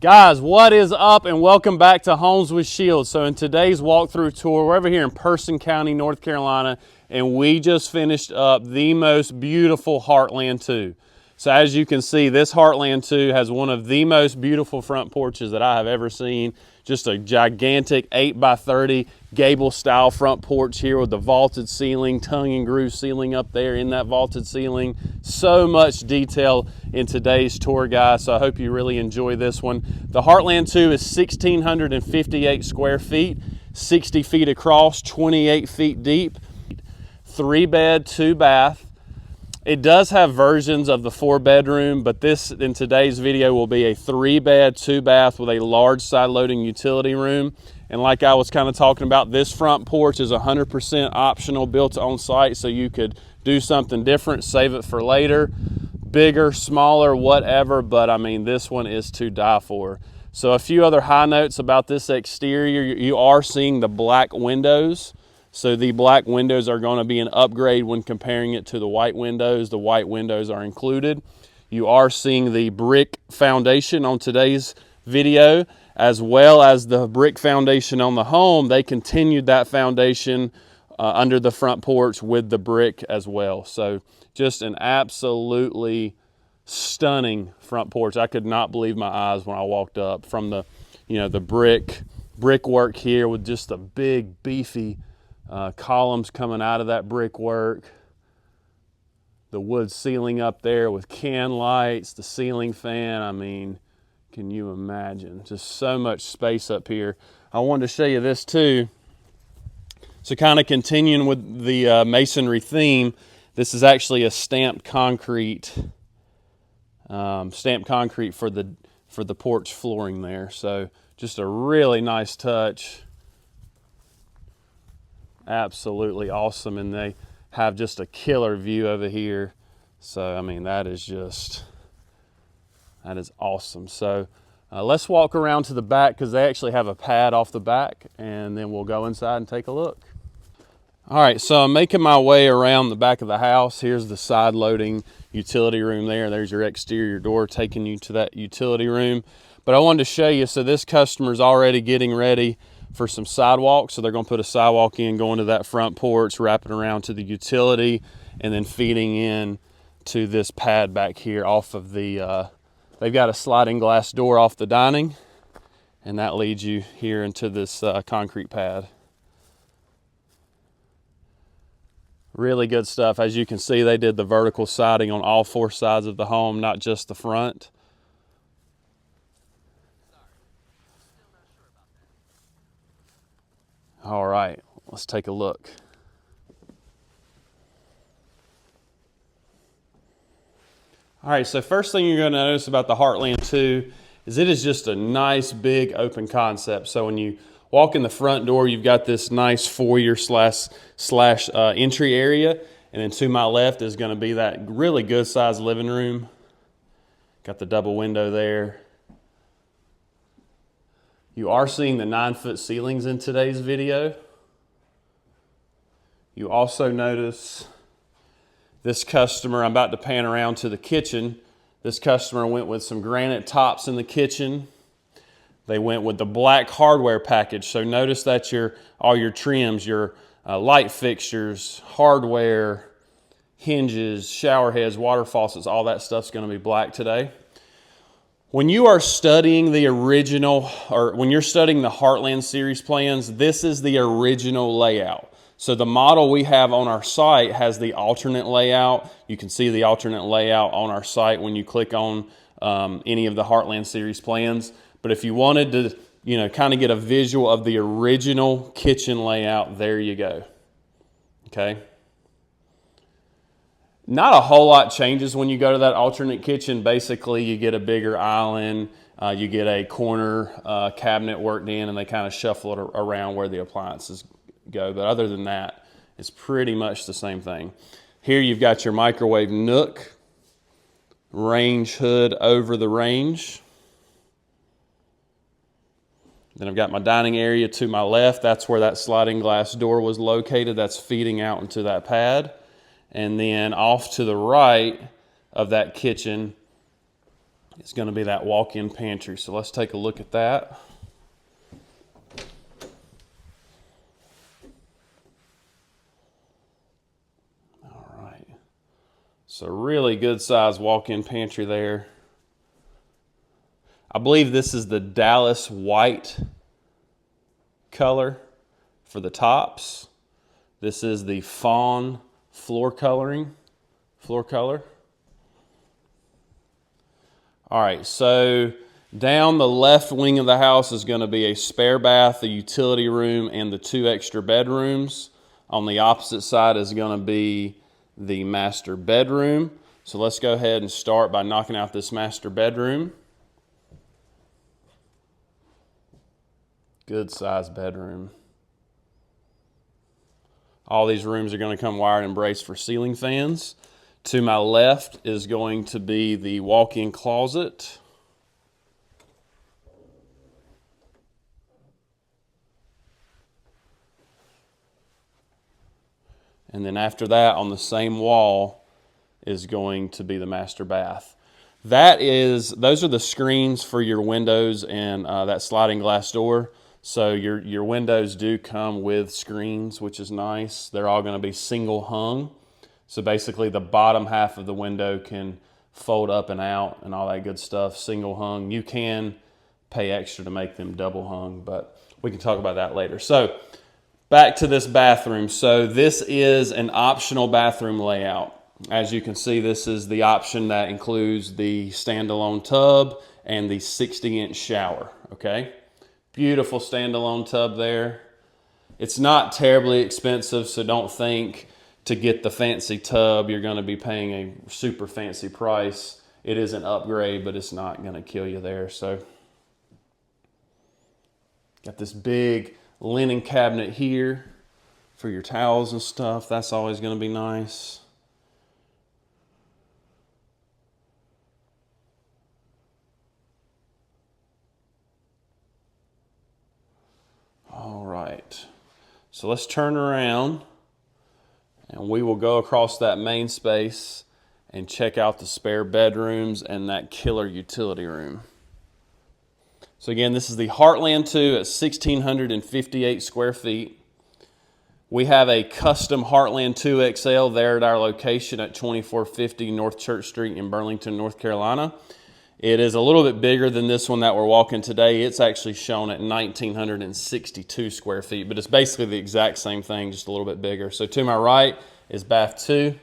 Guys, what is up, and welcome back to Homes with Shields. So in today's walkthrough tour, we're over here in Person County, North Carolina, and we just finished up the most beautiful Heartland 2. So as you can see, this Heartland 2 has one of the most beautiful front porches that I have ever seen. Just a gigantic 8x30 gable style front porch here with the vaulted ceiling, tongue and groove ceiling up there in that vaulted ceiling. So much detail in today's tour, guys, so I hope you really enjoy this one. The Heartland 2 is 1,658 square feet, 60 feet across, 28 feet deep, 3-bed, 2-bath. It does have versions of the 4-bedroom, but this in today's video will be a 3-bed, 2-bath with a large side-loading utility room. And like I was kind of talking about, this front porch is 100% optional, built on site, so you could do something different, save it for later, bigger, smaller, whatever, but I mean, this one is to die for. So a few other high notes about this exterior. You are seeing the black windows. So the black windows are going to be an upgrade when comparing it to the white windows. The white windows are included. You are seeing the brick foundation on today's video, as well as the brick foundation on the home. They continued that foundation under the front porch with the brick as well. So just an absolutely stunning front porch. I could not believe my eyes when I walked up from the, the brickwork here with just the big beefy columns coming out of that brickwork, the wood ceiling up there with can lights, the ceiling fan. I mean, can you imagine? Just so much space up here. I wanted to show you this too. So kind of continuing with the masonry theme, this is actually a stamped concrete for the porch flooring there. So just a really nice touch. Absolutely awesome, and they have just a killer view over here. So I mean, that is awesome. So let's walk around to the back, because they actually have a pad off the back, and then we'll go inside and take a look. All right, so I'm making my way around the back of the house. Here's the side loading utility room there. There's your exterior door taking you to that utility room. But I wanted to show you, so this customer's already getting ready for some sidewalk. So they're going to put a sidewalk in, going to that front porch, wrapping around to the utility, and then feeding in to this pad back here off of the, they've got a sliding glass door off the dining, and that leads you here into this concrete pad. Really good stuff. As you can see, they did the vertical siding on all 4 sides of the home, not just the front. All right, let's take a look. All right, so first thing you're going to notice about the Heartland 2 is it is just a nice big open concept. So when you walk in the front door, you've got this nice foyer slash entry area, and then to my left is going to be that really good sized living room. Got the double window there. You are seeing the 9-foot ceilings in today's video. You also notice this customer, I'm about to pan around to the kitchen. This customer went with some granite tops in the kitchen. They went with the black hardware package. So notice that all your trims, your light fixtures, hardware, hinges, shower heads, water faucets, all that stuff's going to be black today. When you are studying the original, or when you're studying the Heartland series plans, this is the original layout. So the model we have on our site has the alternate layout. You can see the alternate layout on our site when you click on any of the Heartland series plans. But if you wanted to, kind of get a visual of the original kitchen layout, there you go. Okay. Not a whole lot changes when you go to that alternate kitchen. Basically, you get a bigger island, you get a corner cabinet worked in, and they kind of shuffle it around where the appliances go. But other than that, it's pretty much the same thing. Here you've got your microwave nook, range hood over the range. Then I've got my dining area to my left. That's where that sliding glass door was located. That's feeding out into that pad. And then off to the right of that kitchen is going to be that walk-in pantry. So let's take a look at that. All right. So really good size walk-in pantry there. I believe this is the Dallas white color for the tops. This is the fawn floor color. All right, so down the left wing of the house is going to be a spare bath, a utility room, and the 2 extra bedrooms. On the opposite side is going to be the master bedroom. So let's go ahead and start by knocking out this master bedroom. Good size bedroom. All these rooms are going to come wired and braced for ceiling fans. To my left is going to be the walk-in closet. And then after that, on the same wall, is going to be the master bath. Those are the screens for your windows and that sliding glass door. So your windows do come with screens, which is nice. They're all going to be single hung. So basically the bottom half of the window can fold up and out and all that good stuff, single hung. You can pay extra to make them double hung, but we can talk about that later. So back to this bathroom. So this is an optional bathroom layout. As you can see, this is the option that includes the standalone tub and the 60-inch shower, okay? Beautiful standalone tub there. It's not terribly expensive, so don't think to get the fancy tub you're going to be paying a super fancy price. It is an upgrade, but it's not going to kill you there. So got this big linen cabinet here for your towels and stuff. That's always going to be nice. All right, so let's turn around and we will go across that main space and check out the spare bedrooms and that killer utility room. So again, this is the Heartland 2 at 1,658 square feet. We have a custom Heartland 2 XL there at our location at 2450 North Church Street in Burlington, North Carolina. It is a little bit bigger than this one that we're walking today. It's actually shown at 1,962 square feet, but it's basically the exact same thing, just a little bit bigger. So to my right is bath 2.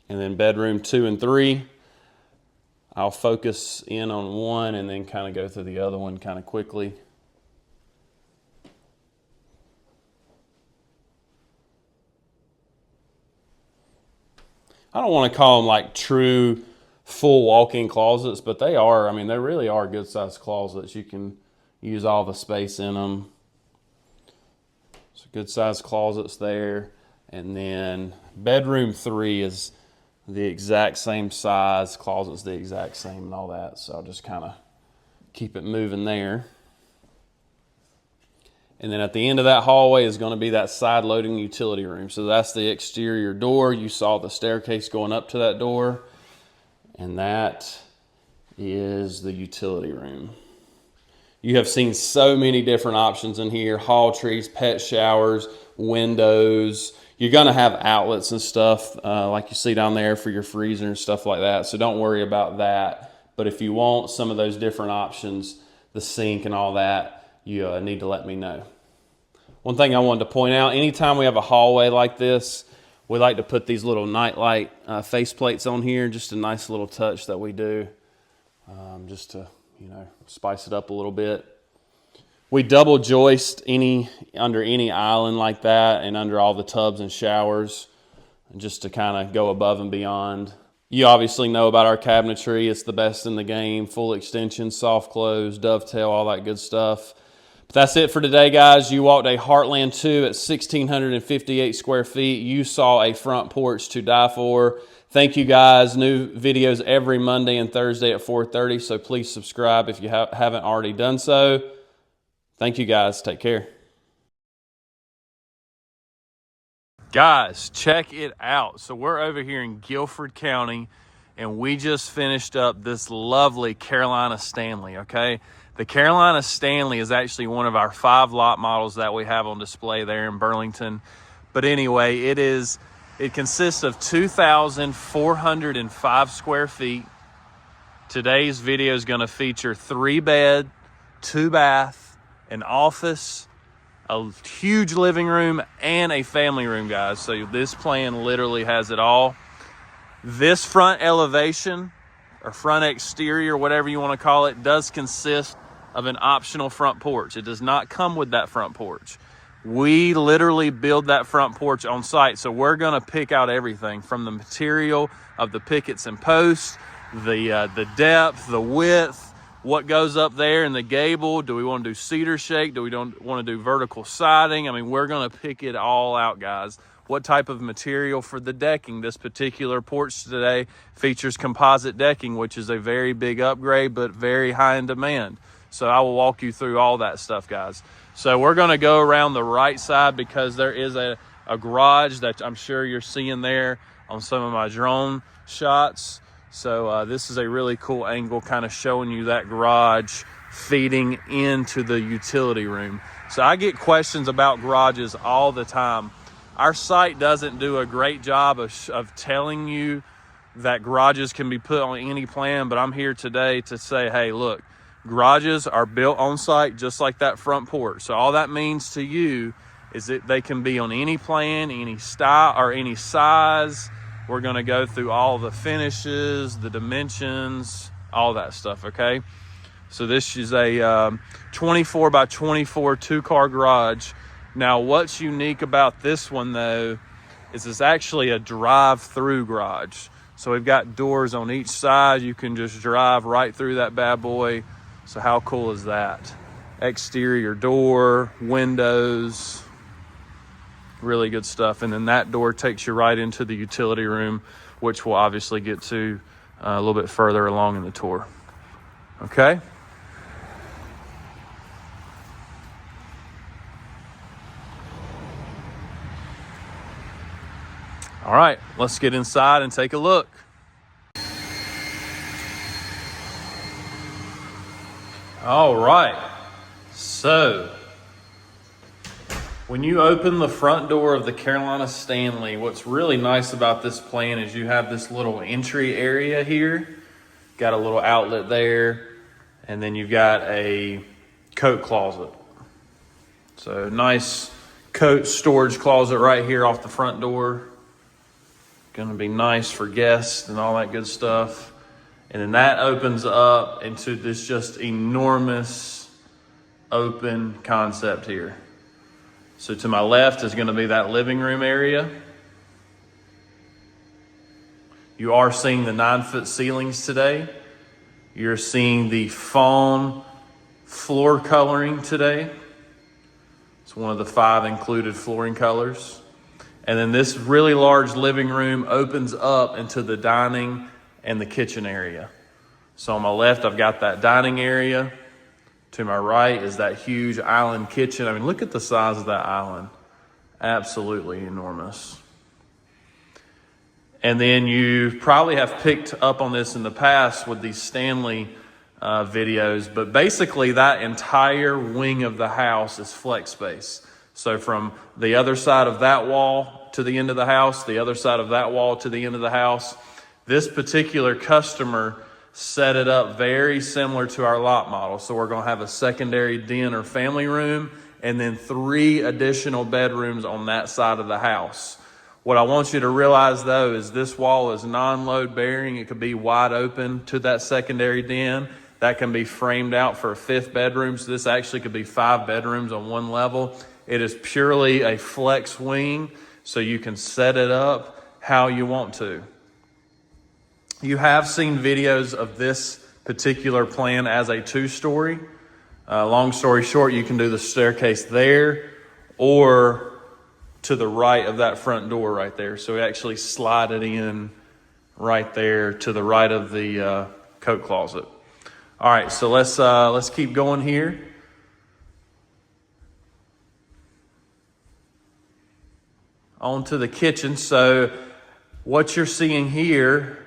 And then bedroom 2 and 3. I'll focus in on one and then kind of go through the other one kind of quickly. I don't want to call them like true full walk-in closets, but they are. I mean, they really are good sized closets. You can use all the space in them. So good sized closets there. And then bedroom 3 is the exact same size, closet's the exact same and all that. So I'll just kind of keep it moving there. And then at the end of that hallway is going to be that side loading utility room. So that's the exterior door. You saw the staircase going up to that door. And that is the utility room. You have seen so many different options in here. Hall trees, pet showers, windows. You're going to have outlets and stuff like you see down there for your freezer and stuff like that. So don't worry about that. But if you want some of those different options, the sink and all that, you need to let me know. One thing I wanted to point out, anytime we have a hallway like this, we like to put these little nightlight face plates on here. Just a nice little touch that we do just to, spice it up a little bit. We double joist under any island like that and under all the tubs and showers, just to kind of go above and beyond. You obviously know about our cabinetry. It's the best in the game. Full extension, soft close, dovetail, all that good stuff. But that's it for today, guys. You walked a Heartland 2 at 1,658 square feet. You saw a front porch to die for. Thank you, guys. New videos every Monday and Thursday at 4:30, so please subscribe if you haven't already done so. Thank you, guys. Take care. Guys, check it out. So we're over here in Guilford County, and we just finished up this lovely Carolina Stanley, okay? The Carolina Stanley is actually one of our 5 lot models that we have on display there in Burlington. But anyway, it consists of 2,405 square feet. Today's video is going to feature 3 bed, 2 bath, an office, a huge living room, and a family room, guys. So this plan literally has it all. This front elevation or front exterior, whatever you want to call it, does consist of an optional front porch. It does not come with that front porch. We literally build that front porch on site. So we're going to pick out everything from the material of the pickets and posts, the depth, the width, what goes up there in the gable. Do we want to do cedar shake? Do we don't want to do vertical siding? I mean, we're going to pick it all out, guys. What type of material for the decking? This particular porch today features composite decking, which is a very big upgrade, but very high in demand. So I will walk you through all that stuff, guys. So we're going to go around the right side because there is a garage that I'm sure you're seeing there on some of my drone shots. So this is a really cool angle, kind of showing you that garage feeding into the utility room. So I get questions about garages all the time. Our site doesn't do a great job of telling you that garages can be put on any plan, but I'm here today to say, hey, look, garages are built on site just like that front porch. So all that means to you is that they can be on any plan, any style, or any size. We're going to go through all the finishes, the dimensions, all that stuff, okay? So this is a 24 by 24 2-car garage. Now, what's unique about this one, though, is it's actually a drive-through garage. So we've got doors on each side. You can just drive right through that bad boy. So how cool is that? Exterior door, windows, really good stuff. And then that door takes you right into the utility room, which we'll obviously get to a little bit further along in the tour. Okay? All right, let's get inside and take a look. All right, so when you open the front door of the Carolina Stanley, what's really nice about this plan is you have this little entry area here. Got a little outlet there, and then you've got a coat closet. So nice coat storage closet right here off the front door. Gonna be nice for guests and all that good stuff. And then that opens up into this just enormous open concept here. So to my left is going to be that living room area. You are seeing the 9-foot ceilings today. You're seeing the fawn floor coloring today. It's one of the 5 included flooring colors. And then this really large living room opens up into the dining and the kitchen area. So on my left, I've got that dining area. To my right is that huge island kitchen. I mean, look at the size of that island. Absolutely enormous. And then you probably have picked up on this in the past with these Stanley videos, but basically that entire wing of the house is flex space. So from the other side of that wall to the end of the house, the other side of that wall to the end of the house, this particular customer set it up very similar to our lot model. So we're going to have a secondary den or family room and then 3 additional bedrooms on that side of the house. What I want you to realize, though, is this wall is non-load bearing. It could be wide open to that secondary den. That can be framed out for a 5th bedroom. So this actually could be 5 bedrooms on one level. It is purely a flex wing, so you can set it up how you want to. You have seen videos of this particular plan as a 2-story. Long story short, you can do the staircase there or to the right of that front door right there. So we actually slide it in right there to the right of the coat closet. All right, so let's keep going here. onto the kitchen. So what you're seeing here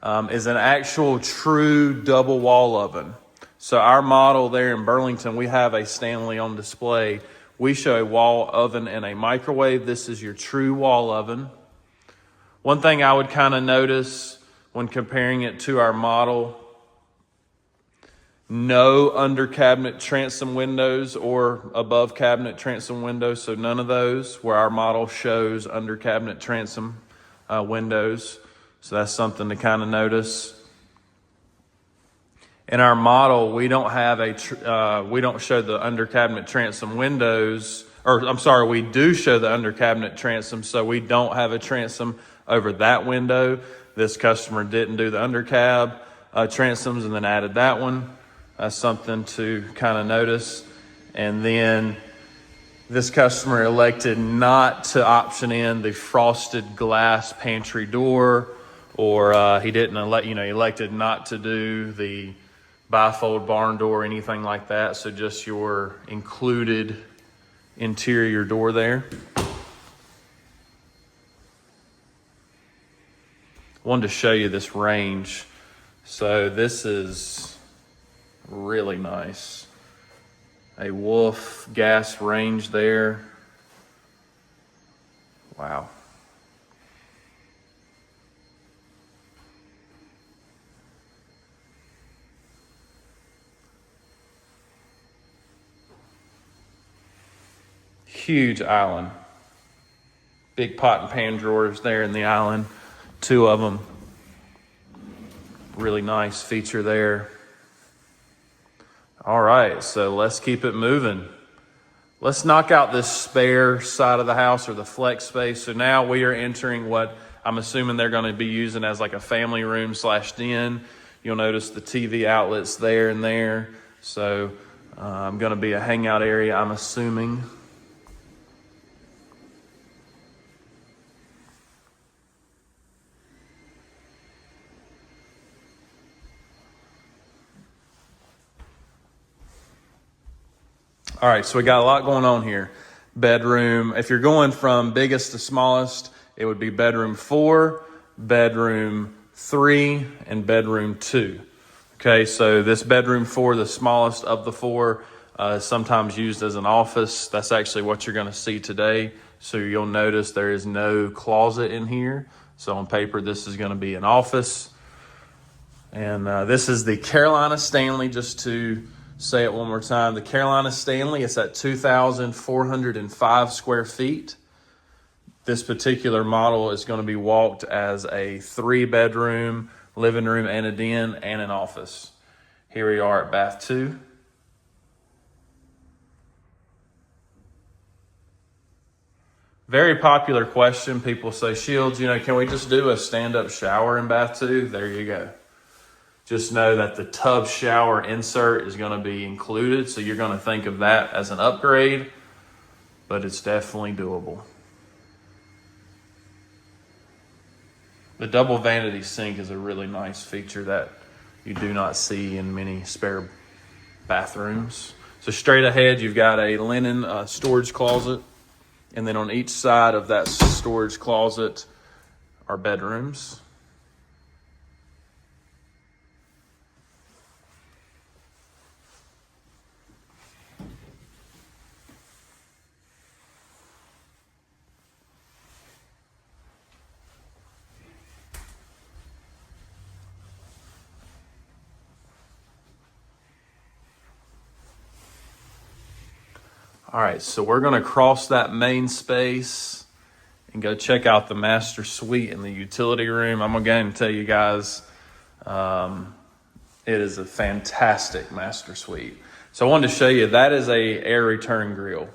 is an actual true double wall oven. So our model there in Burlington, we have a Stanley on display. We show a wall oven and a microwave. This is your true wall oven. One thing I would kind of notice when comparing it to our model, no under cabinet transom windows or above cabinet transom windows. So none of those, where our model shows under cabinet transom windows. So that's something to kind of notice. In our model, we don't have we don't show the under cabinet transom windows, or I'm sorry, we do show the under cabinet transom, so we don't have a transom over that window. This customer didn't do the under cab transoms and then added that one. That's something to kind of notice. And then this customer elected not to option in the frosted glass pantry door, or he didn't elect, he elected not to do the bifold barn door or anything like that. So just your included interior door there. I wanted to show you this range. So this is really nice. A Wolf gas range there. Wow. Huge island. Big pot and pan drawers there in the island. 2 of them. Really nice feature there. All right, so let's keep it moving. Let's knock out this spare side of the house, or the flex space. So now we are entering what I'm assuming they're going to be using as like a family room / den. You'll notice the TV outlets there and there. So I'm going to be a hangout area, I'm assuming. All right, so we got a lot going on here. Bedroom, if you're going from biggest to smallest, it would be bedroom 4, bedroom 3, and bedroom 2. Okay, so this bedroom 4, the smallest of the 4, is sometimes used as an office. That's actually what you're gonna see today. So you'll notice there is no closet in here. So on paper, this is gonna be an office. And this is the Carolina Stanley, just to say it one more time. The Carolina Stanley, it's at 2,405 square feet. This particular model is going to be walked as a 3-bedroom, living room and a den and an office. Here we are at bath 2. Very popular question. People say, Shields, can we just do a stand-up shower in bath 2? There you go. Just know that the tub shower insert is going to be included, so you're going to think of that as an upgrade, but it's definitely doable. The double vanity sink is a really nice feature that you do not see in many spare bathrooms. So straight ahead, you've got a linen storage closet, and then on each side of that storage closet are bedrooms. All right, so we're going to cross that main space and go check out the master suite in the utility room. I'm going to go ahead and tell you guys, it is a fantastic master suite. So I wanted to show you, that is a air return grill.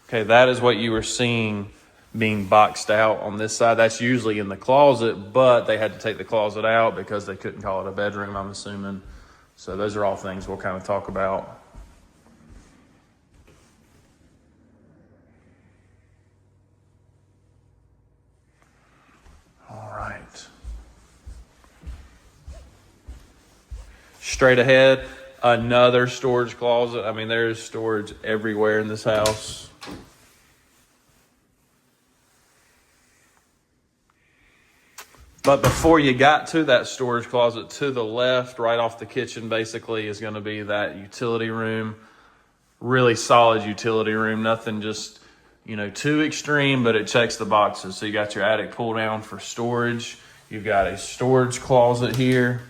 Okay, that is what you were seeing being boxed out on this side. That's usually in the closet, but they had to take the closet out because they couldn't call it a bedroom, I'm assuming. So those are all things we'll kind of talk about. Straight ahead, another storage closet. I mean, there's storage everywhere in this house. But before you got to that storage closet, to the left, right off the kitchen, basically, is going to be that utility room. Really solid utility room. Nothing just, too extreme, but it checks the boxes. So you got your attic pull down for storage. You've got a storage closet here,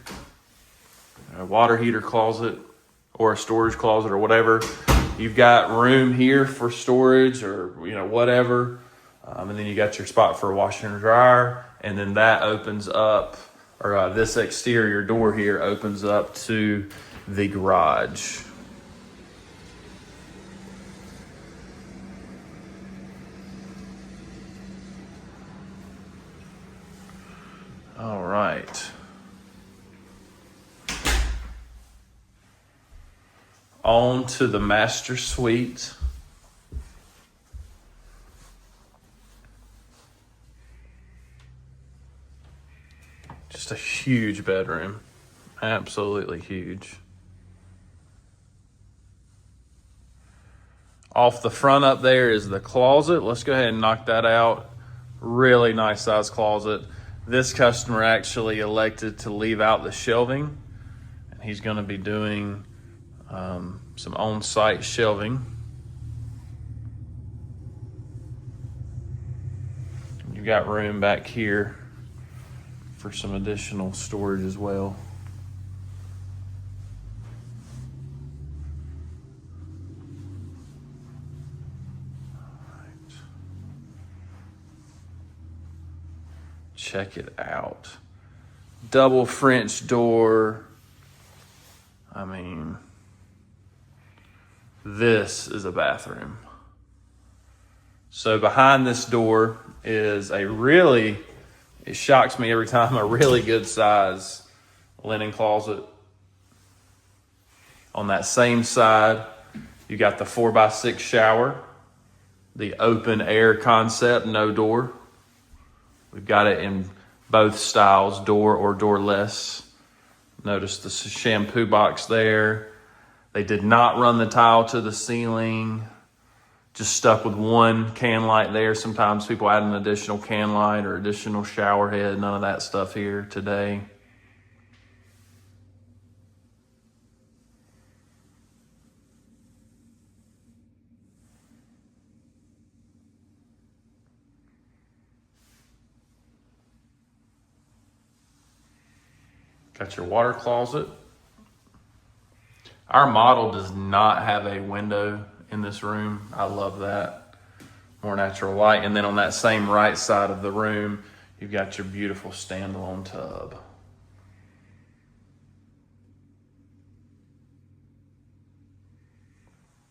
a water heater closet, or a storage closet, or whatever. You've got room here for storage, or whatever. And then you got your spot for a washer and dryer. And then that opens up, or this exterior door here opens up to the garage. All right. On to the master suite. Just a huge bedroom. Absolutely huge. Off the front up there is the closet. Let's go ahead and knock that out. Really nice size closet. This customer actually elected to leave out the shelving, and he's going to be doing some on-site shelving. You've got room back here for some additional storage as well. Check it out. Double French door. I mean, this is a bathroom. So behind this door is it shocks me every time, a really good size linen closet. On that same side, you got the 4x6 shower, the open air concept, no door. We've got it in both styles, door or doorless. Notice the shampoo box there. They did not run the tile to the ceiling. Just stuck with one can light there. Sometimes people add an additional can light or additional shower head. None of that stuff here today. Got your water closet. Our model does not have a window in this room. I love that. More natural light. And then on that same right side of the room, you've got your beautiful standalone tub.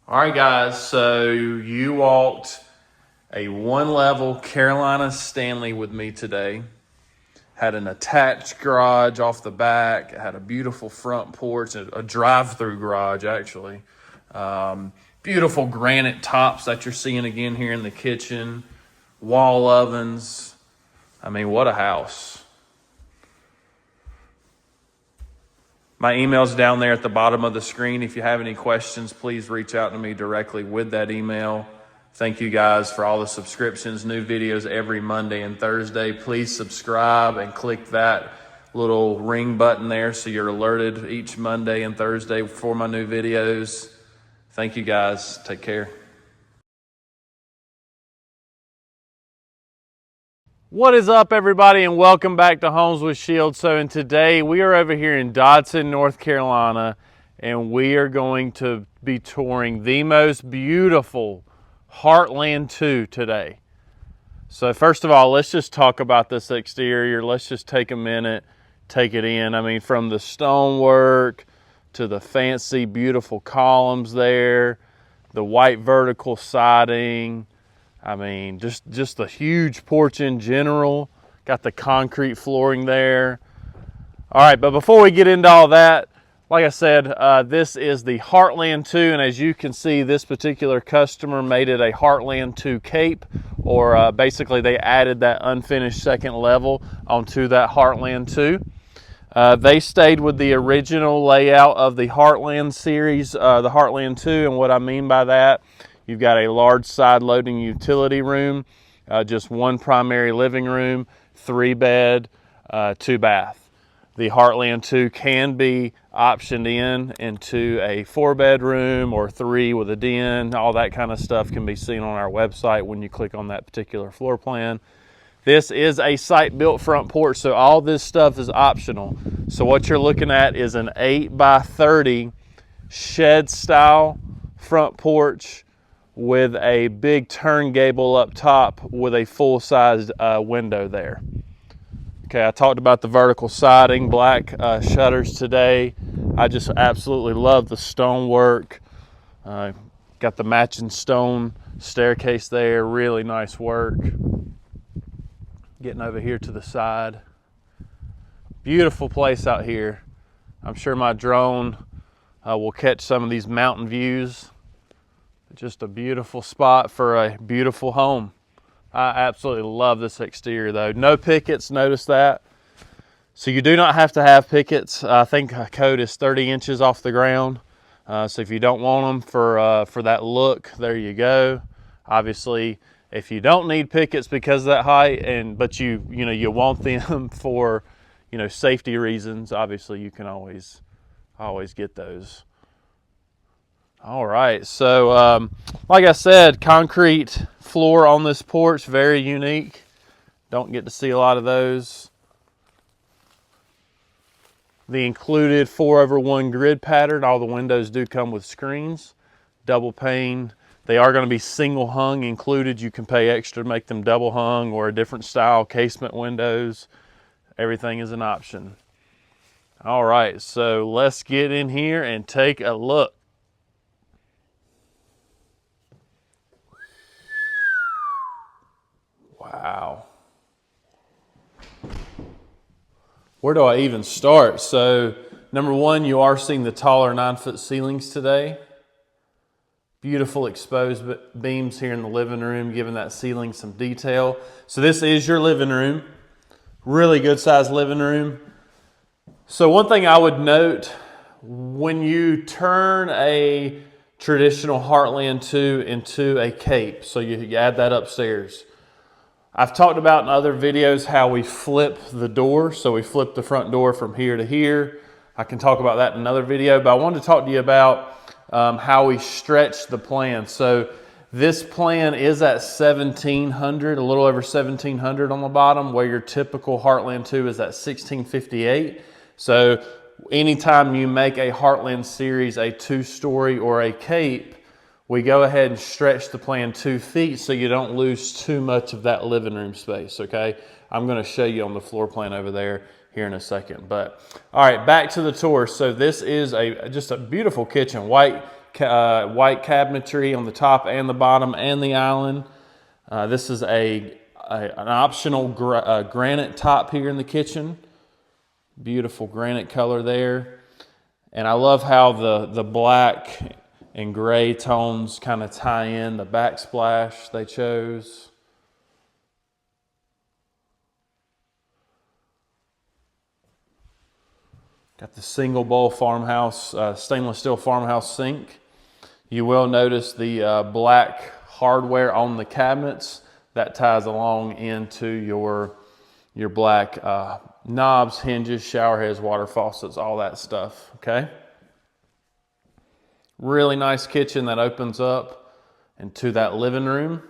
All right, guys, so you walked a one-level Carolina Stanley with me today. Had an attached garage off the back. It had a beautiful front porch, a drive-through garage, actually. Beautiful granite tops that you're seeing again here in the kitchen. Wall ovens. I mean, what a house. My email's down there at the bottom of the screen. If you have any questions, please reach out to me directly with that email. Thank you guys for all the subscriptions, new videos every Monday and Thursday. Please subscribe and click that little ring button there so you're alerted each Monday and Thursday for my new videos. Thank you guys. Take care. What is up, everybody, and welcome back to Homes with Shield. So today we are over here in Dodson, North Carolina, and we are going to be touring the most beautiful Heartland 2 today. So first of all, let's just talk about this exterior. Let's just take a minute, take it in. I mean, from the stonework to the fancy, beautiful columns there, the white vertical siding. I mean, just a huge porch in general. Got the concrete flooring there. All right, but before we get into all that, like I said, this is the Heartland 2, and as you can see, this particular customer made it a Heartland 2 cape, or basically they added that unfinished second level onto that Heartland 2. They stayed with the original layout of the Heartland series, the Heartland 2, and what I mean by that, you've got a large side loading utility room, just one primary living room, 3-bed, 2 bath. The Heartland 2 can be optioned into a 4-bedroom or 3 with a den. All that kind of stuff can be seen on our website when you click on that particular floor plan. This is a site-built front porch, so all this stuff is optional. So what you're looking at is an 8x30 shed-style front porch with a big turn gable up top with a full-sized window there. Okay, I talked about the vertical siding, black shutters today. I just absolutely love the stonework. Got the matching stone staircase there, really nice work. Getting over here to the side. Beautiful place out here. I'm sure my drone will catch some of these mountain views. Just a beautiful spot for a beautiful home. I absolutely love this exterior though. No pickets, notice that. So you do not have to have pickets. I think code is 30 inches off the ground. So if you don't want them for that look, there you go. Obviously, if you don't need pickets because of that height, but you want them for safety reasons, obviously you can always get those. All right, so like I said, concrete floor on this porch, very unique. Don't get to see a lot of those. The included 4/1 grid pattern. All the windows do come with screens, double pane. They are going to be single hung included. You can pay extra to make them double hung or a different style casement windows. Everything is an option. All right, so let's get in here and take a look. Wow. Where do I even start? So, number one, you are seeing the taller 9-foot ceilings today. Beautiful exposed beams here in the living room, giving that ceiling some detail. So this is your living room. Really good sized living room. So one thing I would note, when you turn a traditional Heartland 2 into a cape, so you add that upstairs. I've talked about in other videos how we flip the door. So we flip the front door from here to here. I can talk about that in another video, but I wanted to talk to you about how we stretch the plan. So this plan is at 1,700, a little over 1,700 on the bottom, where your typical Heartland 2 is at 1,658. So anytime you make a Heartland series a 2-story or a cape, we go ahead and stretch the plan 2 feet so you don't lose too much of that living room space, okay? I'm gonna show you on the floor plan over there here in a second. But all right, back to the tour. So this is just a beautiful kitchen, white cabinetry on the top and the bottom and the island. This is an optional granite top here in the kitchen. Beautiful granite color there. And I love how the black and gray tones kind of tie in the backsplash they chose. Got the single bowl farmhouse, stainless steel farmhouse sink. You will notice the black hardware on the cabinets. That ties along into your black knobs, hinges, shower heads, water faucets, all that stuff, okay? Really nice kitchen that opens up into that living room,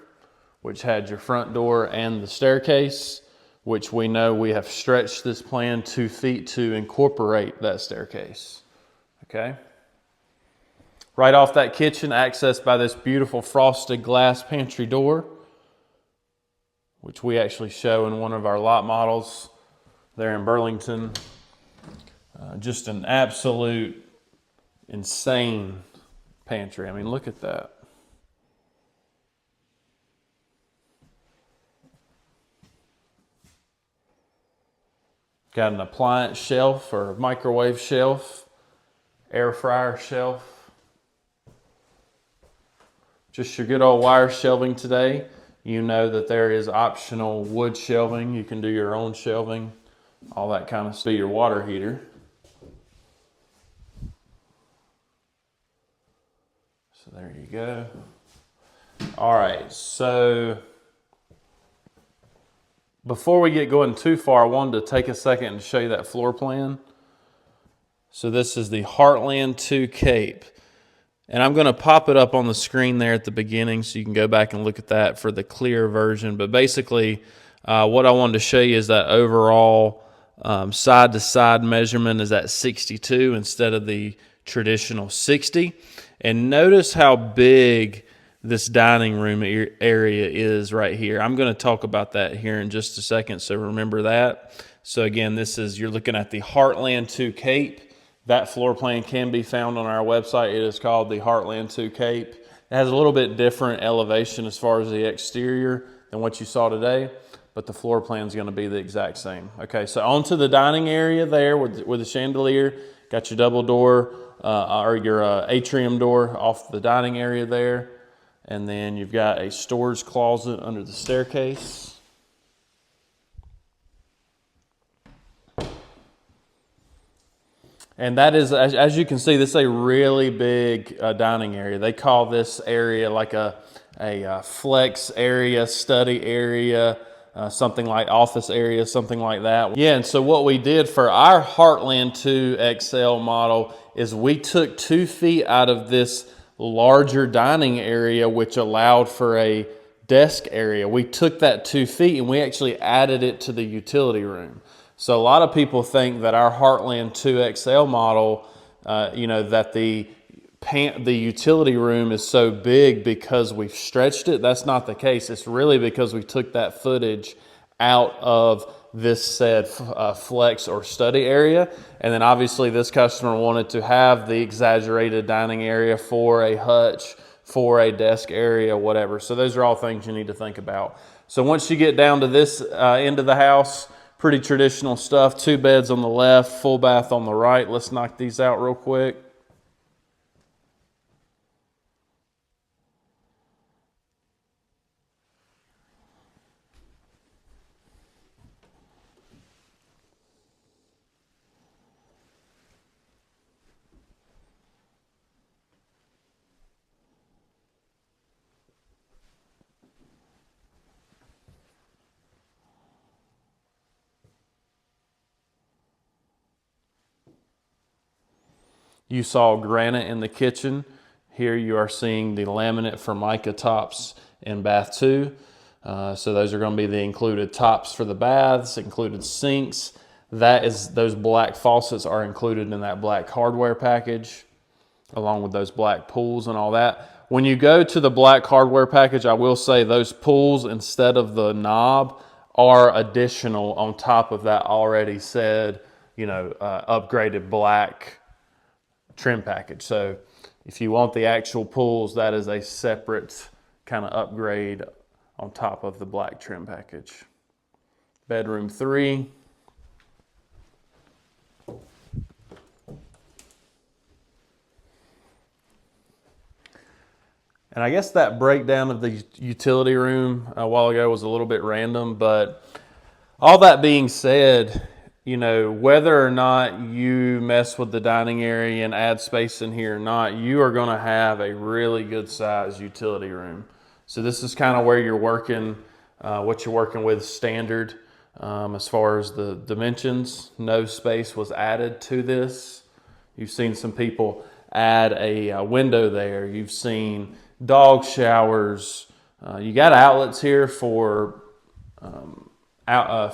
which had your front door and the staircase, which we know we have stretched this plan 2 feet to incorporate that staircase, okay? Right off that kitchen, accessed by this beautiful frosted glass pantry door, which we actually show in one of our lot models there in Burlington. Just an absolute insane pantry. I mean, look at that. Got an appliance shelf or microwave shelf, air fryer shelf. Just your good old wire shelving today. You know that there is optional wood shelving. You can do your own shelving, all that kind of stuff. Your water heater. So there you go. All right, so Before we get going too far, I wanted to take a second and show you that floor plan. So this is the Heartland 2 Cape. And I'm going to pop it up on the screen there at the beginning so you can go back and look at that for the clear version. But basically, what I wanted to show you is that overall side-to-side measurement is at 62 instead of the traditional 60. And notice how big this dining room area is right here. I'm going to talk about that here in just a second, so remember that. So again, you're looking at the Heartland 2 Cape. That floor plan can be found on our website. It is called the Heartland 2 Cape. It has a little bit different elevation as far as the exterior than what you saw today, but the floor plan is going to be the exact same. Okay, so onto the dining area there with the chandelier. Got your double door or your atrium door off the dining area there. And then you've got a storage closet under the staircase. And that is, as you can see, this is a really big dining area. They call this area like a flex area, study area, something like office area, something like that. Yeah, and so what we did for our Heartland 2 XL model is we took 2 feet out of this larger dining area, which allowed for a desk area. We took that 2 feet and we actually added it to the utility room. So a lot of people think that our Heartland 2 XL model, that the utility room is so big because we've stretched it. That's not the case. It's really because we took that footage out of this said flex or study area. And then obviously this customer wanted to have the exaggerated dining area for a hutch, for a desk area, whatever. So those are all things you need to think about. So once you get down to this end of the house, pretty traditional stuff. 2 beds on the left, full bath on the right. Let's knock these out real quick. You saw granite in the kitchen. Here you are seeing the laminate Formica tops in bath 2. So those are going to be the included tops for the baths, included sinks. Those black faucets are included in that black hardware package, along with those black pools and all that. When you go to the black hardware package, I will say those pools instead of the knob are additional on top of that already said, upgraded black trim package. So if you want the actual pools, that is a separate kind of upgrade on top of the black trim package. Bedroom 3. And I guess that breakdown of the utility room a while ago was a little bit random, but all that being said, whether or not you mess with the dining area and add space in here or not, you are going to have a really good size utility room. So this is kind of where you're working, what you're working with standard as far as the dimensions. No space was added to this. You've seen some people add a window there. You've seen dog showers. You got outlets here for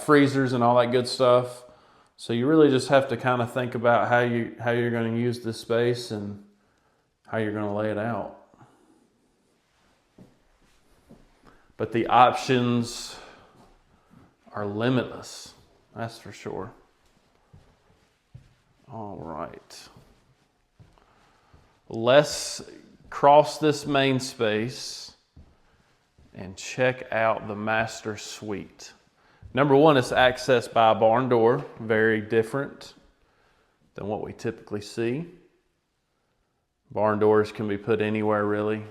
freezers and all that good stuff. So you really just have to kind of think about how you're going to use this space and how you're going to lay it out. But the options are limitless, that's for sure. All right. Let's cross this main space and check out the master suite. Number 1, it's accessed by a barn door, very different than what we typically see. Barn doors can be put anywhere really.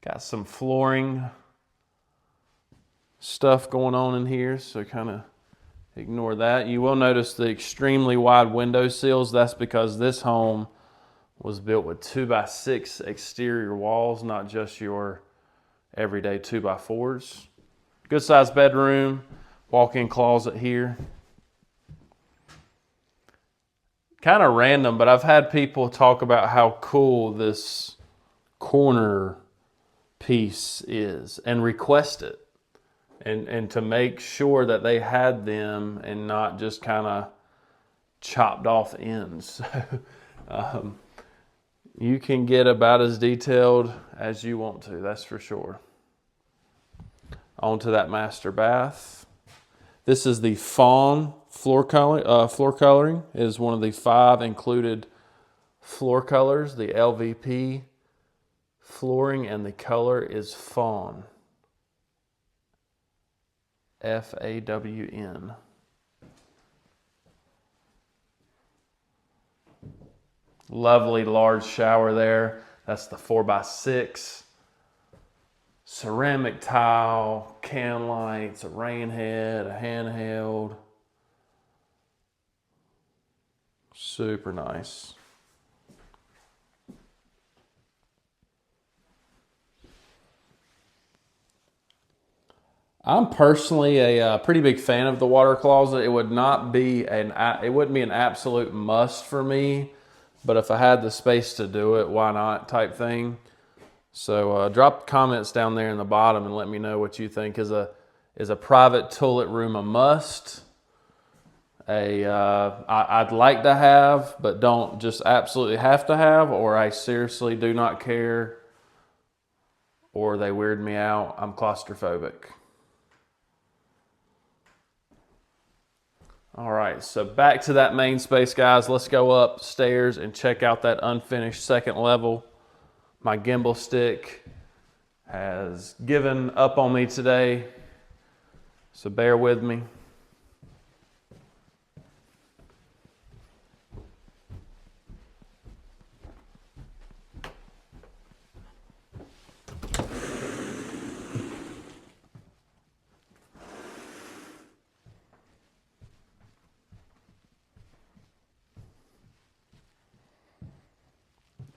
Got some flooring stuff going on in here, so kind of ignore that. You will notice the extremely wide window sills. That's because this home was built with 2x6 exterior walls, not just your everyday 2x4s. Good sized bedroom, walk-in closet here. Kind of random, but I've had people talk about how cool this corner piece is and request it. And to make sure that they had them and not just kind of chopped off ends. You can get about as detailed as you want to, that's for sure. On to that master bath. This is the fawn floor coloring. It is one of the 5 included floor colors, the LVP flooring, and the color is fawn. F-A-W-N. Lovely large shower there. That's the 4x6. Ceramic tile, can lights, a rain head, a handheld. Super nice. I'm personally a pretty big fan of the water closet. It wouldn't be an absolute must for me, but if I had the space to do it, why not type thing. So drop comments down there in the bottom and let me know what you think. Is a private toilet room a must? I'd like to have, but don't just absolutely have to have, or I seriously do not care, or they weird me out. I'm claustrophobic. All right, so back to that main space, guys. Let's go upstairs and check out that unfinished second level. My gimbal stick has given up on me today, so bear with me.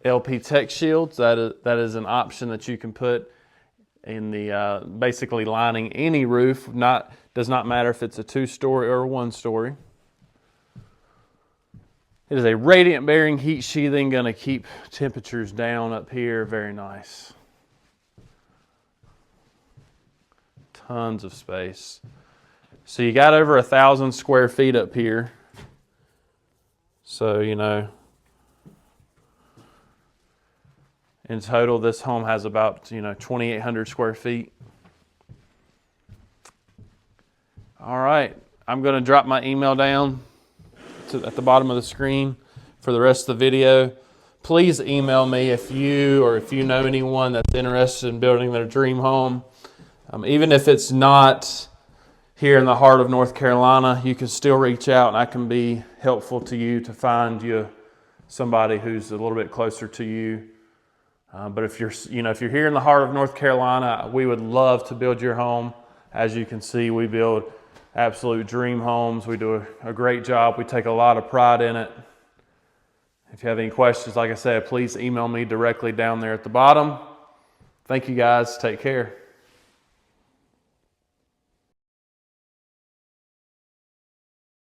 LP Tech Shields, that is an option that you can put in the basically lining any roof. Does not matter if it's a 2-story or a 1-story. It is a radiant bearing heat sheathing, going to keep temperatures down up here. Very nice. Tons of space. So you got over 1,000 square feet up here. So, you know, in total, this home has about, 2,800 square feet. All right, I'm going to drop my email down at the bottom of the screen for the rest of the video. Please email me if you know anyone that's interested in building their dream home. Even if it's not here in the heart of North Carolina, you can still reach out and I can be helpful to you to find you somebody who's a little bit closer to you. But if you're here in the heart of North Carolina, we would love to build your home. As you can see, we build absolute dream homes. We do a great job. We take a lot of pride in it. If you have any questions, like I said, please email me directly down there at the bottom. Thank you guys. Take care.